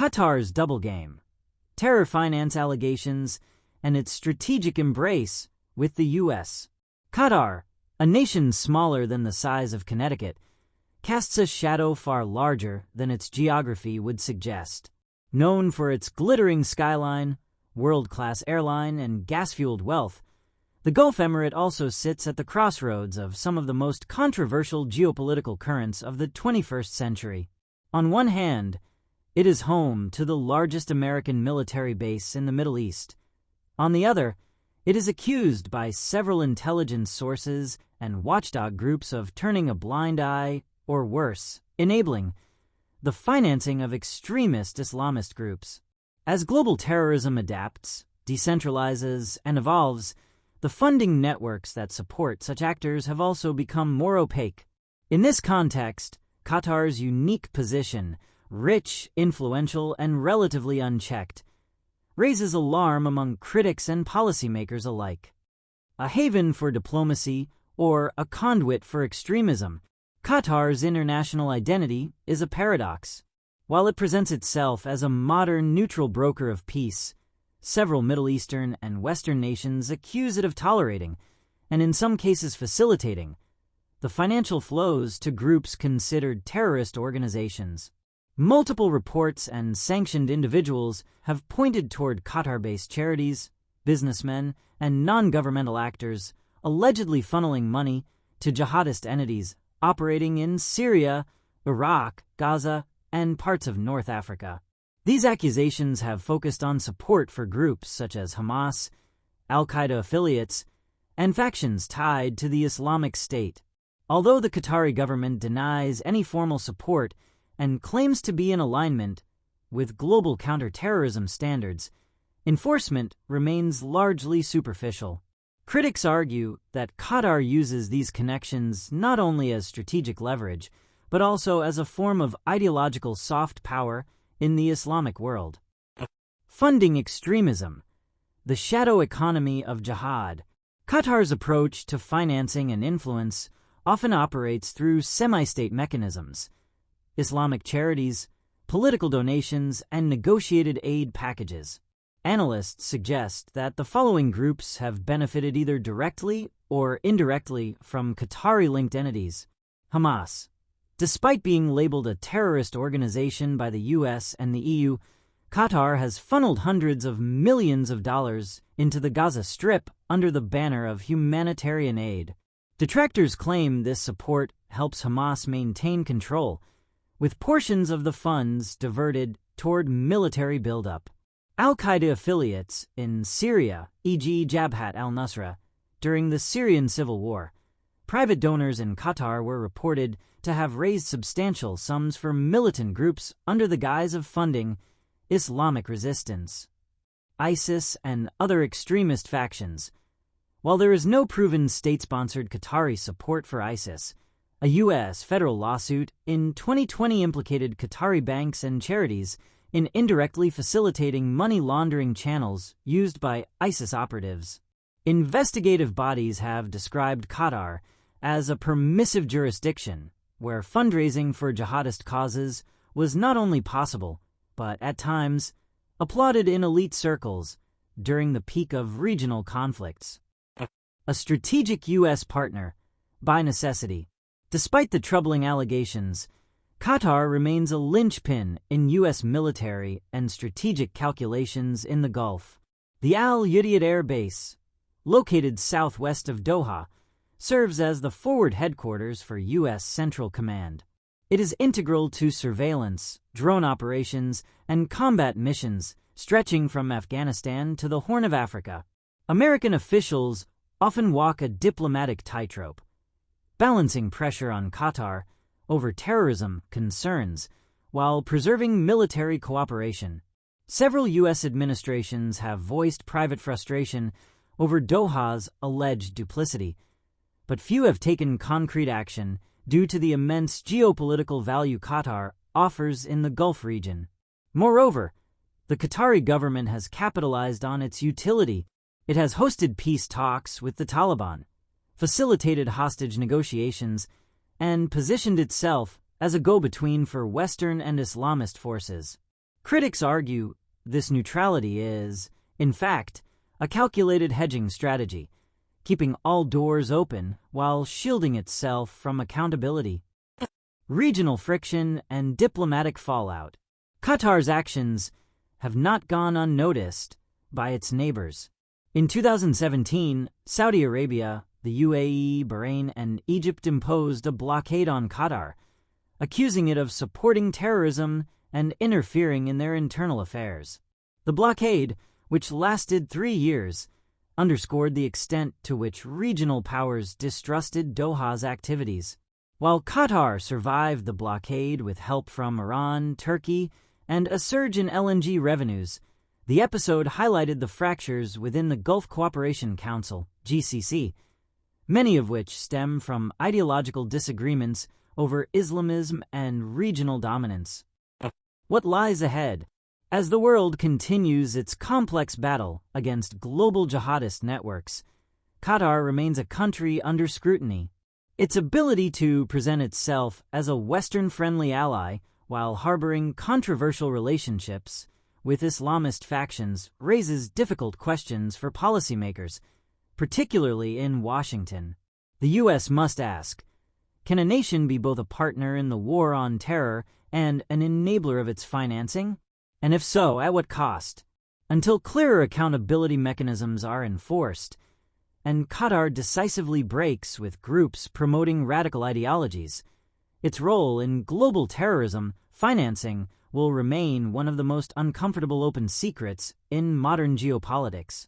Qatar's double game, terror finance allegations, and its strategic embrace with the U.S. Qatar, a nation smaller than the size of Connecticut, casts a shadow far larger than its geography would suggest. Known for its glittering skyline, world-class airline, and gas-fueled wealth, the Gulf Emirate also sits at the crossroads of some of the most controversial geopolitical currents of the 21st century. On one hand, it is home to the largest American military base in the Middle East. On the other, it is accused by several intelligence sources and watchdog groups of turning a blind eye, or worse, enabling the financing of extremist Islamist groups. As global terrorism adapts, decentralizes, and evolves, the funding networks that support such actors have also become more opaque. In this context, Qatar's unique position, rich, influential, and relatively unchecked, raises alarm among critics and policymakers alike. A haven for diplomacy or a conduit for extremism, Qatar's international identity is a paradox. While it presents itself as a modern neutral broker of peace, several Middle Eastern and Western nations accuse it of tolerating, and in some cases facilitating, the financial flows to groups considered terrorist organizations. Multiple reports and sanctioned individuals have pointed toward Qatar-based charities, businessmen, and non-governmental actors allegedly funneling money to jihadist entities operating in Syria, Iraq, Gaza, and parts of North Africa. These accusations have focused on support for groups such as Hamas, al-Qaeda affiliates, and factions tied to the Islamic State. Although the Qatari government denies any formal support and claims to be in alignment with global counterterrorism standards, enforcement remains largely superficial. Critics argue that Qatar uses these connections not only as strategic leverage, but also as a form of ideological soft power in the Islamic world. Funding extremism, the shadow economy of jihad. Qatar's approach to financing and influence often operates through semi-state mechanisms, Islamic charities, political donations, and negotiated aid packages. Analysts suggest that the following groups have benefited either directly or indirectly from Qatari-linked entities. Hamas. Despite being labeled a terrorist organization by the US and the EU, Qatar has funneled hundreds of millions of dollars into the Gaza Strip under the banner of humanitarian aid. Detractors claim this support helps Hamas maintain control, with portions of the funds diverted toward military buildup. Al-Qaeda affiliates in Syria, e.g. Jabhat al-Nusra, during the Syrian civil war. Private donors in Qatar were reported to have raised substantial sums for militant groups under the guise of funding Islamic resistance, ISIS, and other extremist factions. While there is no proven state-sponsored Qatari support for ISIS, a U.S. federal lawsuit in 2020 implicated Qatari banks and charities in indirectly facilitating money laundering channels used by ISIS operatives. Investigative bodies have described Qatar as a permissive jurisdiction where fundraising for jihadist causes was not only possible, but at times applauded in elite circles during the peak of regional conflicts. A strategic U.S. partner, by necessity. Despite the troubling allegations, Qatar remains a linchpin in U.S. military and strategic calculations in the Gulf. The Al Udeid Air Base, located southwest of Doha, serves as the forward headquarters for U.S. Central Command. It is integral to surveillance, drone operations, and combat missions stretching from Afghanistan to the Horn of Africa. American officials often walk a diplomatic tightrope, balancing pressure on Qatar over terrorism concerns while preserving military cooperation. Several U.S. administrations have voiced private frustration over Doha's alleged duplicity, but few have taken concrete action due to the immense geopolitical value Qatar offers in the Gulf region. Moreover, the Qatari government has capitalized on its utility. It has hosted peace talks with the Taliban, facilitated hostage negotiations, and positioned itself as a go-between for Western and Islamist forces. Critics argue this neutrality is, in fact, a calculated hedging strategy, keeping all doors open while shielding itself from accountability. Regional friction and diplomatic fallout. Qatar's actions have not gone unnoticed by its neighbors. In 2017, Saudi Arabia, the UAE, Bahrain, and Egypt imposed a blockade on Qatar, accusing it of supporting terrorism and interfering in their internal affairs. The blockade, which lasted 3 years, underscored the extent to which regional powers distrusted Doha's activities. While Qatar survived the blockade with help from Iran, Turkey, and a surge in LNG revenues, the episode highlighted the fractures within the Gulf Cooperation Council, GCC, many of which stem from ideological disagreements over Islamism and regional dominance. What lies ahead? As the world continues its complex battle against global jihadist networks, Qatar remains a country under scrutiny. Its ability to present itself as a Western-friendly ally while harboring controversial relationships with Islamist factions raises difficult questions for policymakers, particularly in Washington. The U.S. must ask, can a nation be both a partner in the war on terror and an enabler of its financing? And if so, at what cost? Until clearer accountability mechanisms are enforced, and Qatar decisively breaks with groups promoting radical ideologies, its role in global terrorism financing will remain one of the most uncomfortable open secrets in modern geopolitics.